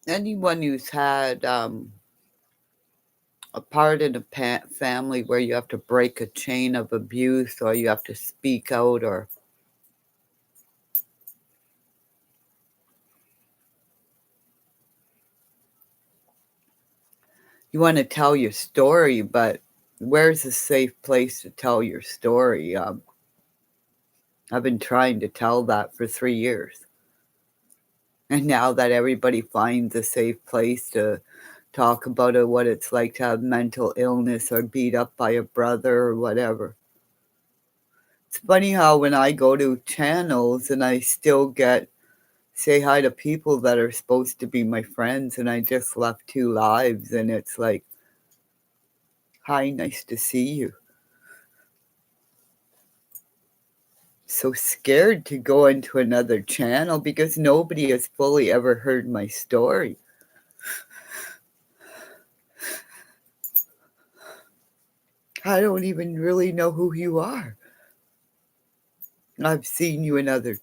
anyone who's had a part in a family where you have to break a chain of abuse, or you have to speak out, or you want to tell your story, but where's a safe place to tell your story? I've been trying to tell that for 3 years. And now that everybody finds a safe place to talk about it, what it's like to have mental illness or beat up by a brother or whatever. It's funny how when I go to channels and I still say hi to people that are supposed to be my friends, and I just left 2 lives, and it's like, "Hi, nice to see you." So scared to go into another channel because nobody has fully ever heard my story. I don't even really know who you are. I've seen you in other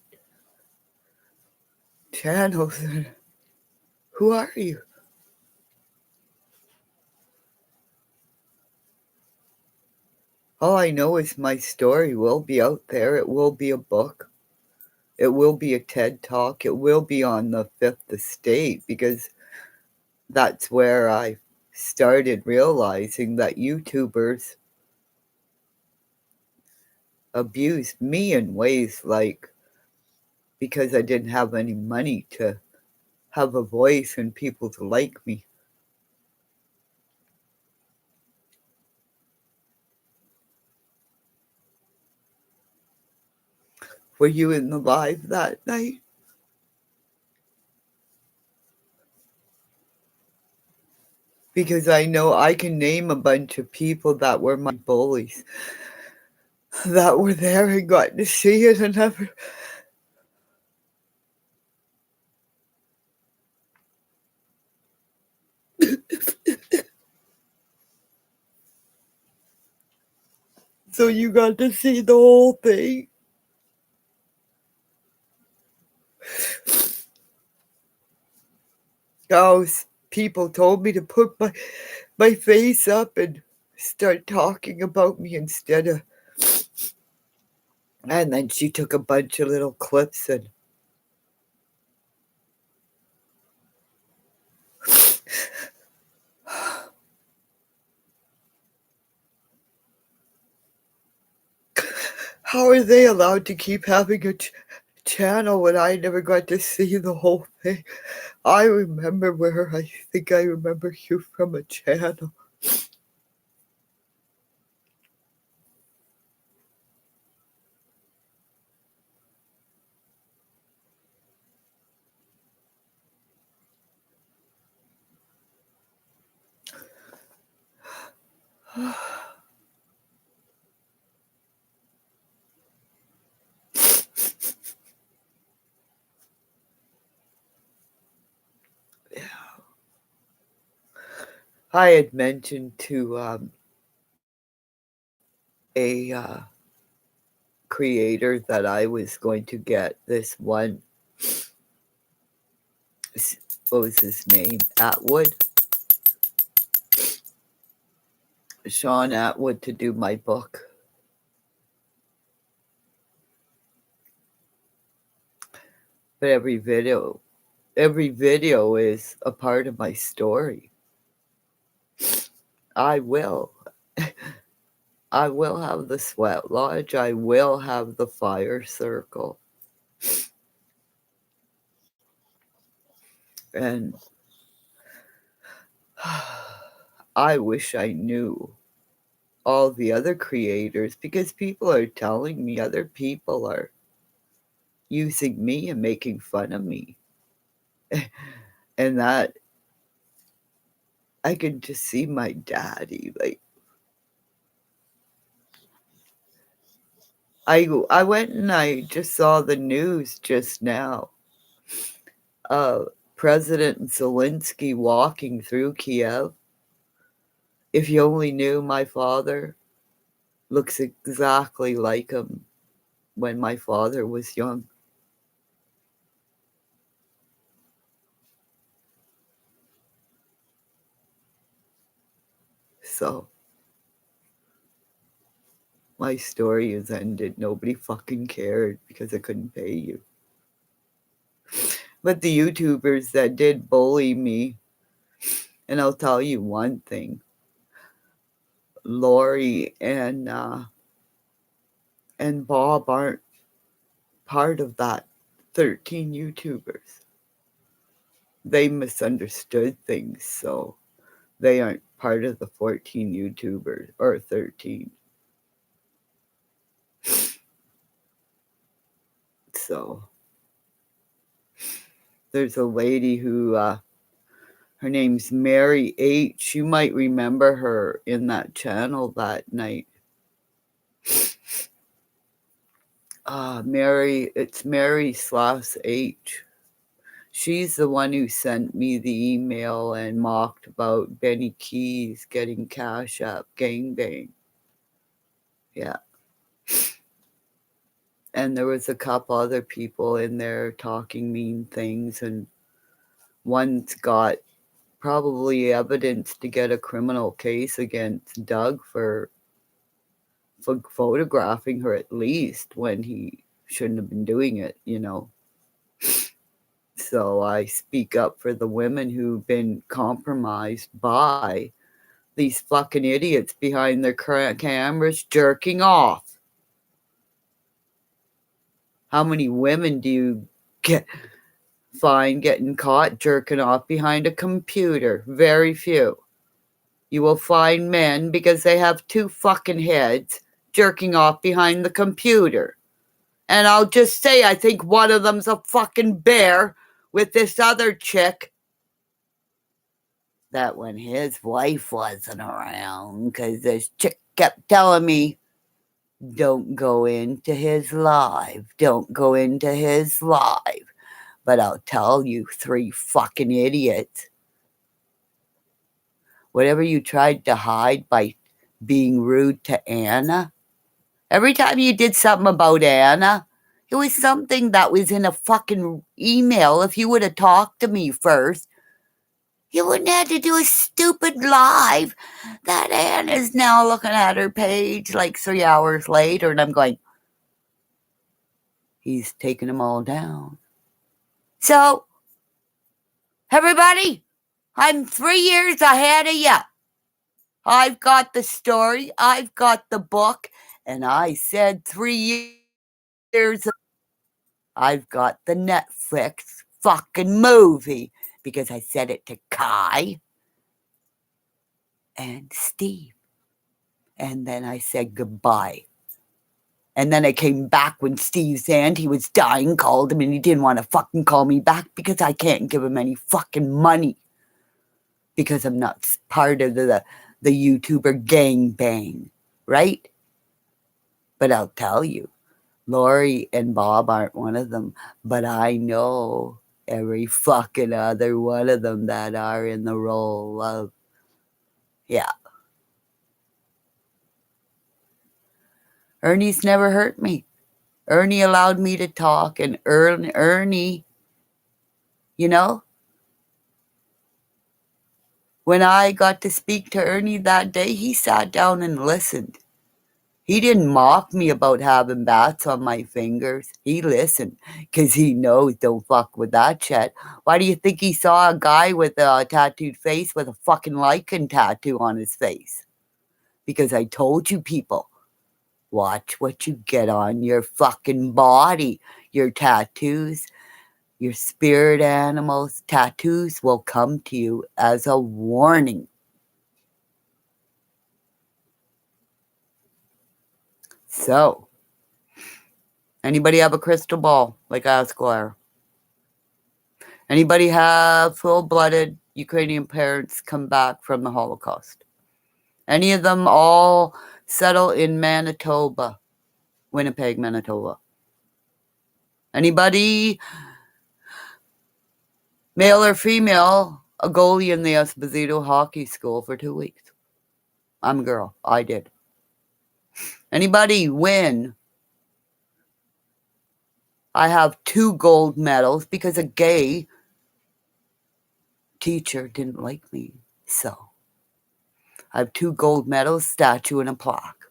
channels. Who are you? All I know is my story will be out there. It will be a book. It will be a TED Talk. It will be on the Fifth Estate, because that's where I started realizing that YouTubers abused me in ways like, because I didn't have any money to have a voice and people to like me. Were you in the live that night? Because I know I can name a bunch of people that were my bullies that were there and got to see it and never. So you got to see the whole thing. Oh, people told me to put my face up and start talking about me instead of. And then she took a bunch of little clips and. How are they allowed to keep having a channel when I never got to see the whole thing? I remember where I think I remember you from a channel. I had mentioned to a creator that I was going to get this one. What was his name? Atwood. Sean Atwood, to do my book. But every video is a part of my story. I will. I will have the sweat lodge. I will have the fire circle. And I wish I knew all the other creators, because people are telling me other people are using me and making fun of me. And that I can just see my daddy. Like, I went and I just saw the news just now. President Zelensky walking through Kiev. If you only knew, my father looks exactly like him when my father was young. So my story is ended. Nobody fucking cared because I couldn't pay you. But the YouTubers that did bully me, and I'll tell you one thing, Lori and Bob aren't part of that 13 YouTubers. They misunderstood things, so they aren't part of the 14 YouTubers, or 13. So there's a lady who, her name's Mary H. You might remember her in that channel that night. It's Mary/H. She's the one who sent me the email and mocked about Benny Keys getting Cash App gangbang. Yeah. And there was a couple other people in there talking mean things, and one's got probably evidence to get a criminal case against Doug for photographing her at least when he shouldn't have been doing it, you know. So I speak up for the women who've been compromised by these fucking idiots behind their cameras jerking off. How many women do you find getting caught jerking off behind a computer? Very few. You will find men, because they have two fucking heads, jerking off behind the computer. And I'll just say, I think one of them's a fucking bear with this other chick. That when his wife wasn't around, because this chick kept telling me, don't go into his live. Don't go into his live. But I'll tell you, three fucking idiots. Whatever you tried to hide by being rude to Anna, every time you did something about Anna, it was something that was in a fucking email. If you would have talked to me first, you wouldn't have to do a stupid live. That Anna's now looking at her page like 3 hours later, and I'm going, he's taking them all down. So, everybody, I'm 3 years ahead of you. I've got the story, I've got the book, and I said 3 years. I've got the Netflix fucking movie, because I said it to Kai and Steve. And then I said goodbye. And then I came back when Steve's aunt, he was dying, called him, and he didn't want to fucking call me back because I can't give him any fucking money, because I'm not part of the YouTuber gangbang, right? But I'll tell you, Lori and Bob aren't one of them, but I know every fucking other one of them that are in the role of, yeah. Ernie's never hurt me. Ernie allowed me to talk, and Ernie, you know, when I got to speak to Ernie that day, he sat down and listened. He didn't mock me about having bats on my fingers. He listened, because he knows don't fuck with that shit. Why do you think he saw a guy with a tattooed face with a fucking lichen tattoo on his face? Because I told you people, watch what you get on your fucking body. Your tattoos, your spirit animals, tattoos will come to you as a warning. So, anybody have a crystal ball like ASYOUARE? Anybody have full-blooded Ukrainian parents come back from the Holocaust? Any of them all settle in Manitoba, Winnipeg, Manitoba? Anybody, male or female, a goalie in the Esposito hockey school for 2 weeks? I'm a girl. I did. Anybody win? I have 2 gold medals because a gay teacher didn't like me. So I have 2 gold medals, statue, and a plaque.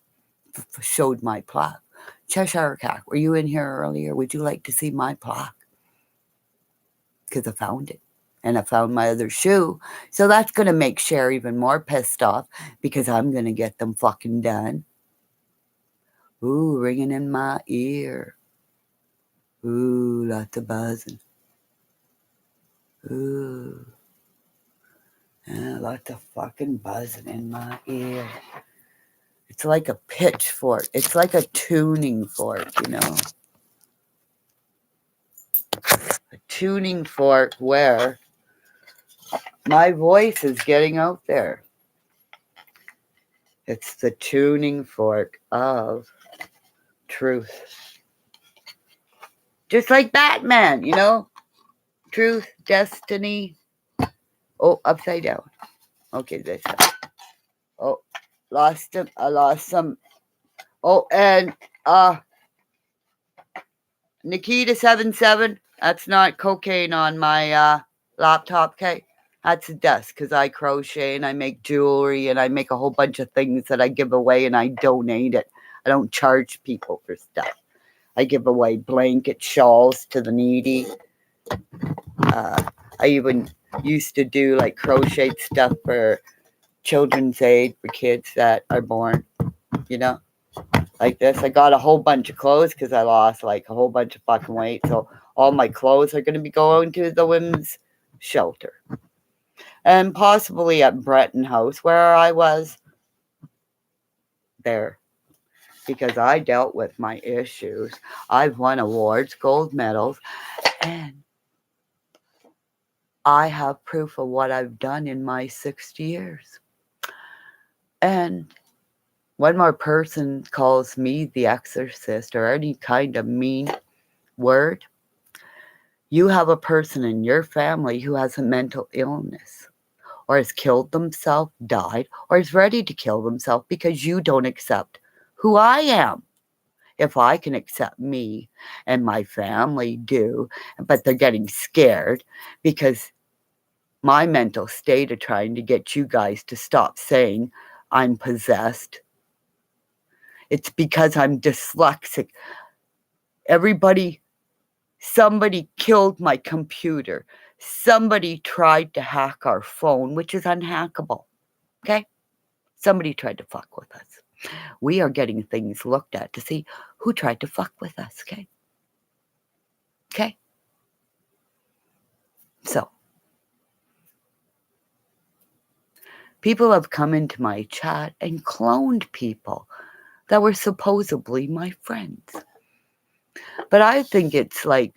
Showed my plaque. Cheshire Cat, were you in here earlier? Would you like to see my plaque? Because I found it. And I found my other shoe. So that's going to make Cher even more pissed off because I'm going to get them fucking done. Ooh, ringing in my ear. Ooh, lots of buzzing. Ooh. Yeah, lots of fucking buzzing in my ear. It's like a pitchfork. It's like a tuning fork, you know. A tuning fork where my voice is getting out there. It's the tuning fork of truth. Just like Batman, you know? Truth, destiny. Oh, upside down. Okay, this side. Oh, lost him. I lost some. Oh, and Nikita77. That's not cocaine on my laptop, okay? That's dust because I crochet and I make jewelry and I make a whole bunch of things that I give away and I donate it. I don't charge people for stuff. I give away blanket shawls to the needy. I even used to do like crocheted stuff for children's aid for kids that are born, you know, like this. I got a whole bunch of clothes because I lost like a whole bunch of fucking weight. So all my clothes are going to be going to the women's shelter. And possibly at Breton House where I was there. Because I dealt with my issues. I've won awards, gold medals, and I have proof of what I've done in my 60 years. And one more person calls me the exorcist or any kind of mean word, you have a person in your family who has a mental illness or has killed themselves, died, or is ready to kill themselves because you don't accept who I am. If I can accept me and my family do, but they're getting scared because my mental state of trying to get you guys to stop saying I'm possessed. It's because I'm dyslexic. Somebody killed my computer. Somebody tried to hack our phone, which is unhackable. Okay? Somebody tried to fuck with us. We are getting things looked at to see who tried to fuck with us. Okay? Okay? So, people have come into my chat and cloned people that were supposedly my friends. But I think it's like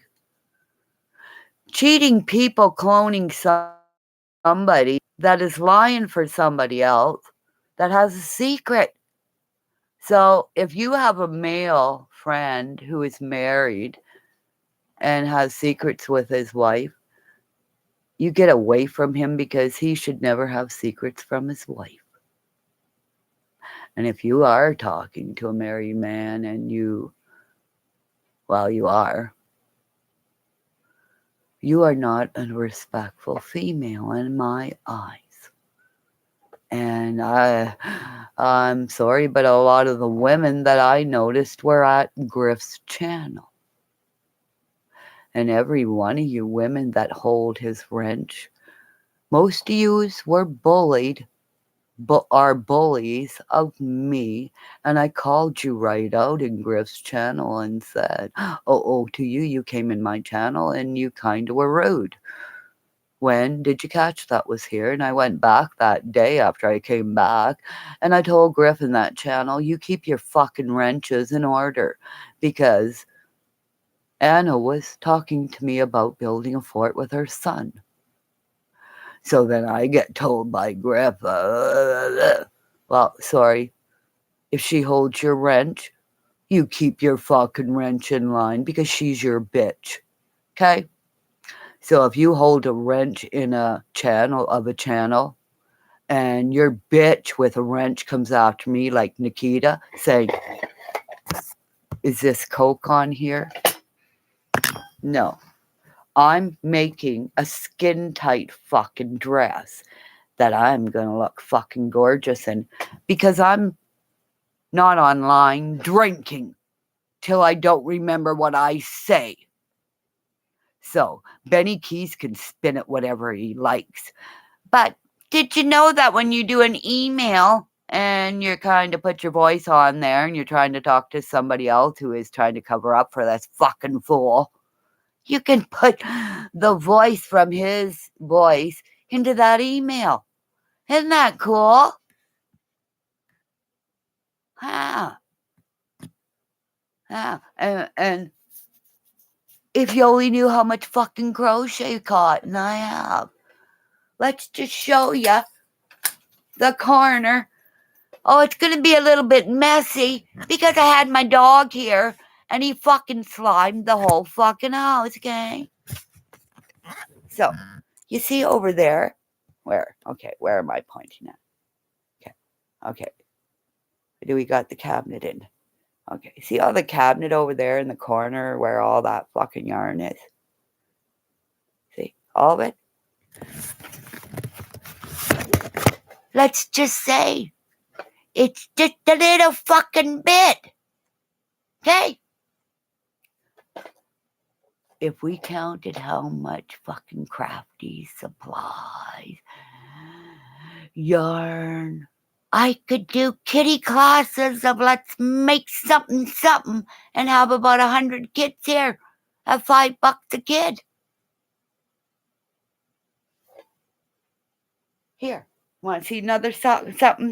cheating people, cloning somebody that is lying for somebody else that has a secret. So if you have a male friend who is married and has secrets with his wife, you get away from him because he should never have secrets from his wife. And if you are talking to a married man and you are not a respectful female in my eyes. And I'm sorry, but a lot of the women that I noticed were at Griff's channel. And every one of you women that hold his wrench, most of yous were bullied, but are bullies of me. And I called you right out in Griff's channel and said, to you came in my channel and you kind of were rude. When did you catch that was here? And I went back that day after I came back and I told Griff in that channel, you keep your fucking wrenches in order because Anna was talking to me about building a fort with her son. So then I get told by Griff, well, sorry, if she holds your wrench, you keep your fucking wrench in line because she's your bitch. Okay? So if you hold a wrench in a channel and your bitch with a wrench comes after me like Nikita saying, is this coke on here? No. I'm making a skin tight fucking dress that I'm going to look fucking gorgeous in, because I'm not online drinking till I don't remember what I say. So Benny Keys can spin it whatever he likes. But did you know that when you do an email and you're kind of put your voice on there and you're trying to talk to somebody else who is trying to cover up for this fucking fool, you can put the voice from his voice into that email. Isn't that cool? Yeah. Yeah. And if you only knew how much fucking crochet cotton I have. Let's just show you the corner. Oh, it's going to be a little bit messy because I had my dog here and he fucking slimed the whole fucking house, okay? So, you see over there? Where? Okay, where am I pointing at? Okay. Do we got the cabinet in? Okay, see all the cabinet over there in the corner where all that fucking yarn is? See, all of it? Let's just say it's just a little fucking bit. Okay? If we counted how much fucking crafty supplies, yarn, I could do kitty classes of let's make something and have about 100 kids here at $5 a kid. Here, want to see another something?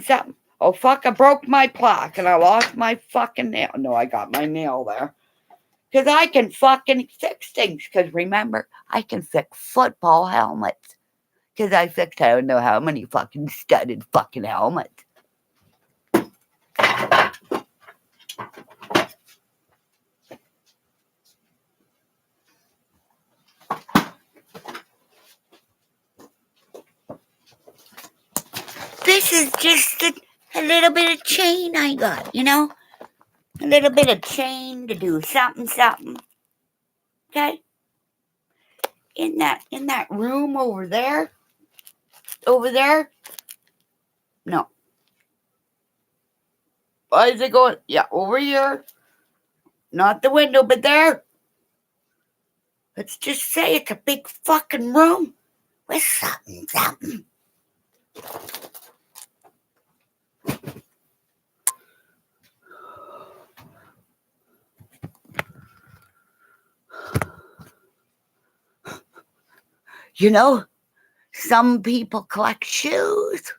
Oh, fuck, I broke my plaque and I lost my fucking nail. No, I got my nail there. Because I can fucking fix things. Because remember, I can fix football helmets. Because I fixed I don't know how many fucking studded fucking helmets. This is just a little bit of chain I got, you know? A little bit of chain to do something. Okay? In that room over there. No. Why is it going? Yeah, over here. Not the window, but there. Let's just say it's a big fucking room with something. You know, some people collect shoes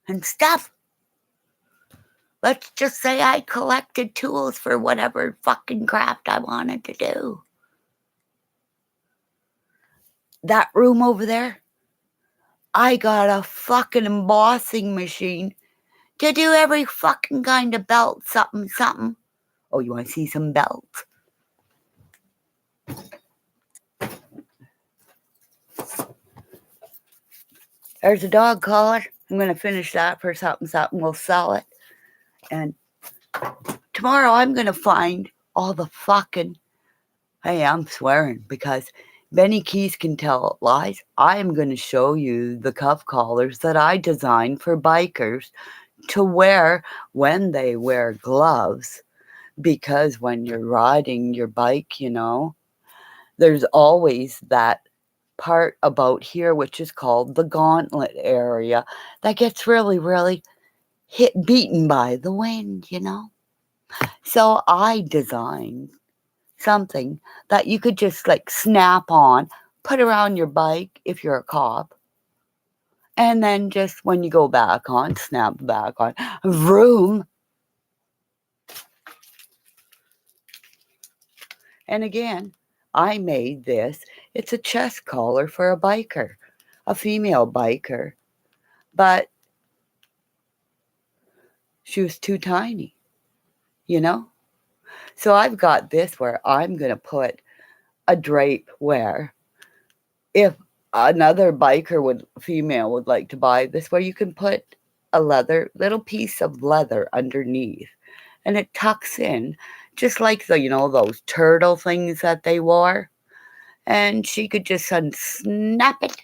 and stuff. Let's just say I collected tools for whatever fucking craft I wanted to do. That room over there, I got a fucking embossing machine to do every fucking kind of belt, something. Oh, you want to see some belts? There's a dog collar. I'm going to finish that for something. We'll sell it. And tomorrow I'm going to find all the fucking... Hey, I'm swearing because Benny Keys can tell lies. I'm going to show you the cuff collars that I designed for bikers to wear when they wear gloves. Because when you're riding your bike, you know, there's always that part about here which is called the gauntlet area that gets really, really beaten by the wind, you know. So I designed something that you could just like snap on, put around your bike if you're a cop, and then just when you go back on, snap back on. Vroom. And again, I made this. It's a chest collar for a biker, a female biker. But she was too tiny, you know? So I've got this where I'm going to put a drape where if another female would like to buy this, where you can put a little piece of leather underneath. And it tucks in just like those turtle things that they wore. And she could just unsnap it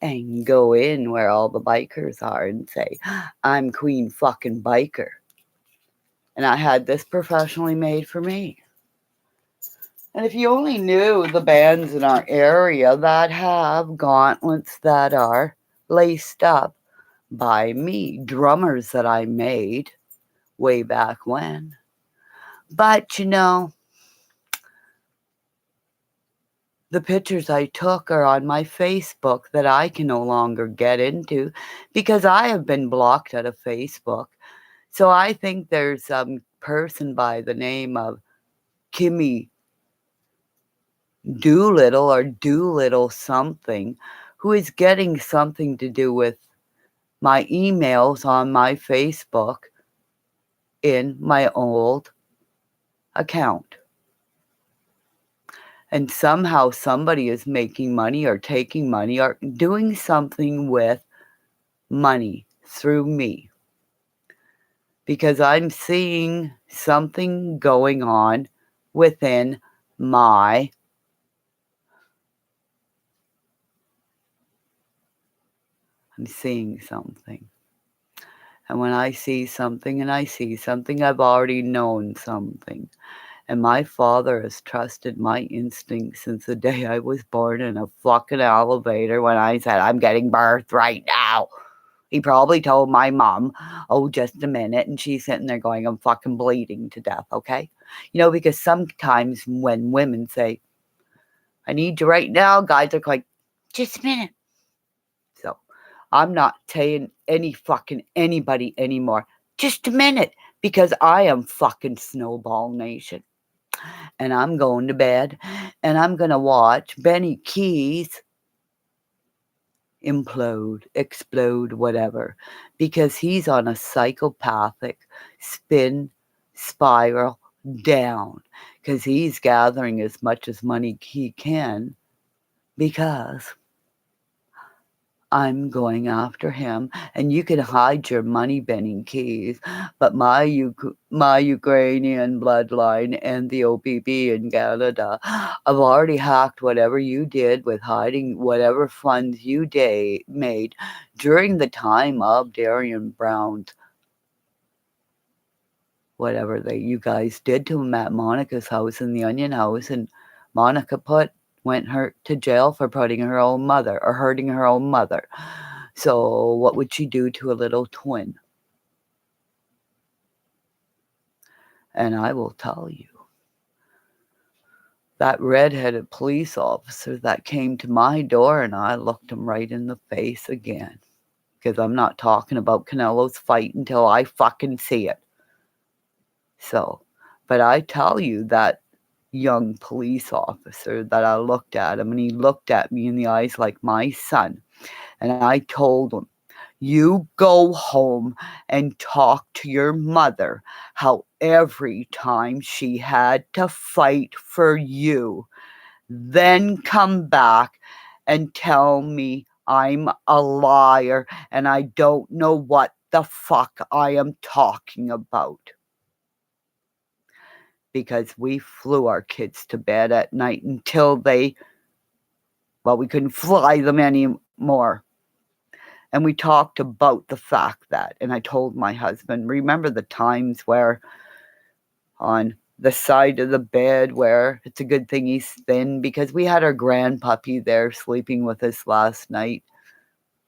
and go in where all the bikers are and say, I'm Queen fucking Biker. And I had this professionally made for me. And if you only knew the bands in our area that have gauntlets that are laced up by me, drummers that I made way back when. But the pictures I took are on my Facebook that I can no longer get into because I have been blocked out of Facebook. So I think there's some person by the name of Kimmy Doolittle or Doolittle something who is getting something to do with my emails on my Facebook in my old account. And somehow somebody is making money or taking money or doing something with money through me. Because I'm seeing something going on within I'm seeing something. And when I see something and I see something, I've already known something. And my father has trusted my instincts since the day I was born in a fucking elevator when I said, I'm getting birth right now. He probably told my mom, oh, just a minute. And she's sitting there going, I'm fucking bleeding to death, okay? Because sometimes when women say, I need you right now, guys are like, just a minute. So I'm not saying anybody anymore. Just a minute, because I am fucking Snowball Nation. And I'm going to bed, and I'm going to watch Benny Keys implode, explode, whatever, because he's on a psychopathic spin spiral down, because he's gathering as much as money he can, because I'm going after him. And you can hide your money, Benny Keys, but my Ukrainian bloodline and the OPP in Canada, I've already hacked whatever you did with hiding whatever funds you made during the time of Darian Brown's whatever you guys did to him at Monica's house in the Onion House, and Monica went to jail for hurting her own mother. So what would she do to a little twin? And I will tell you, that red-headed police officer that came to my door, and I looked him right in the face again, because I'm not talking about Canelo's fight until I fucking see it. So, but I tell you, that young police officer that I looked at him, and he looked at me in the eyes like my son, and I told him, you go home and talk to your mother how every time she had to fight for you, then come back and tell me I'm a liar and I don't know what the fuck I am talking about. Because we flew our kids to bed at night until we couldn't fly them anymore. And we talked about the fact that, and I told my husband, remember the times where on the side of the bed where it's a good thing he's thin, because we had our grandpuppy there sleeping with us last night,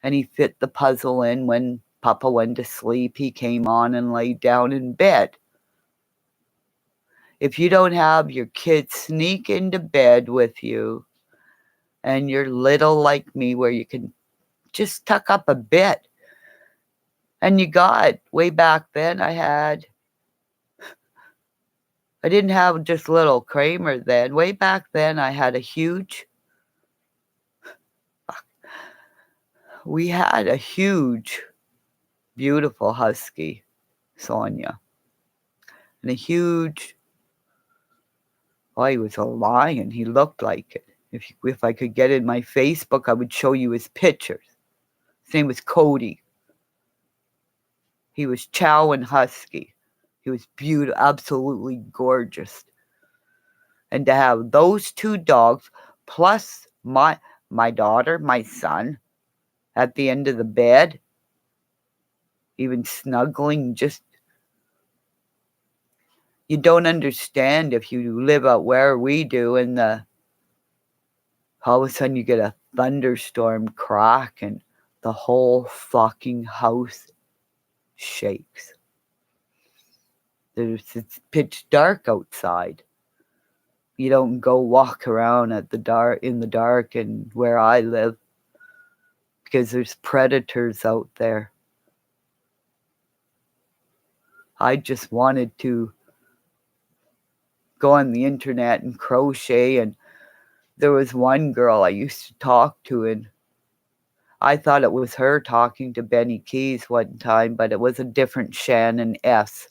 and he fit the puzzle in. When Papa went to sleep, he came on and laid down in bed. If you don't have your kids sneak into bed with you, and you're little like me where you can just tuck up a bit, and you got, way back then I didn't have just little Kramer then. Way back then I had we had a huge, beautiful husky, Sonia. And he was a lion. He looked like it. If I could get in my Facebook, I would show you his pictures. His name was Cody. He was Chow and husky. He was beautiful, absolutely gorgeous. And to have those two dogs plus my daughter, my son, at the end of the bed, even snuggling, just, you don't understand if you live out where we do, and all of a sudden you get a thunderstorm crack and the whole fucking house shakes. It's pitch dark outside. You don't go walk around in the dark and where I live, because there's predators out there. I just wanted to go on the internet and crochet, and there was one girl I used to talk to, and I thought it was her talking to Benny Keys one time, but it was a different Shannon S.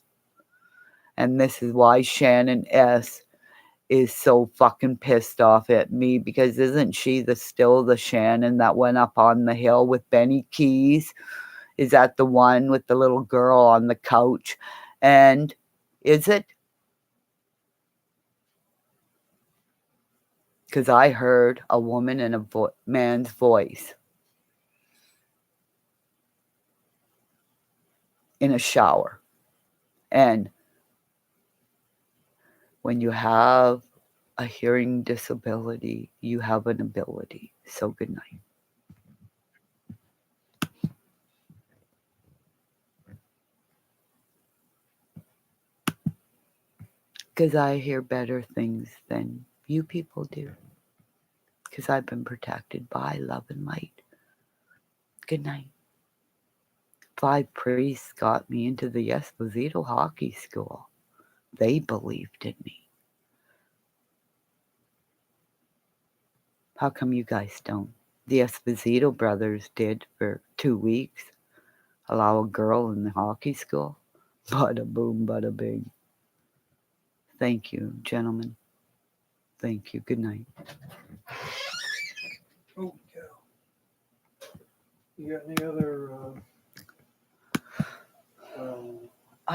And this is why Shannon S. is so fucking pissed off at me, because isn't she still the Shannon that went up on the hill with Benny Keys? Is that the one with the little girl on the couch? And is it? Because I heard a woman and a man's voice in a shower. And when you have a hearing disability, you have an ability. So good night. Because I hear better things than you people do. Because I've been protected by love and light. Good night. 5 priests got me into the Esposito hockey school. They believed in me. How come you guys don't? The Esposito brothers did for 2 weeks. Allow a girl in the hockey school. Bada boom, bada bing. Thank you, gentlemen. Thank you. Good night. Oh, yeah. You got any other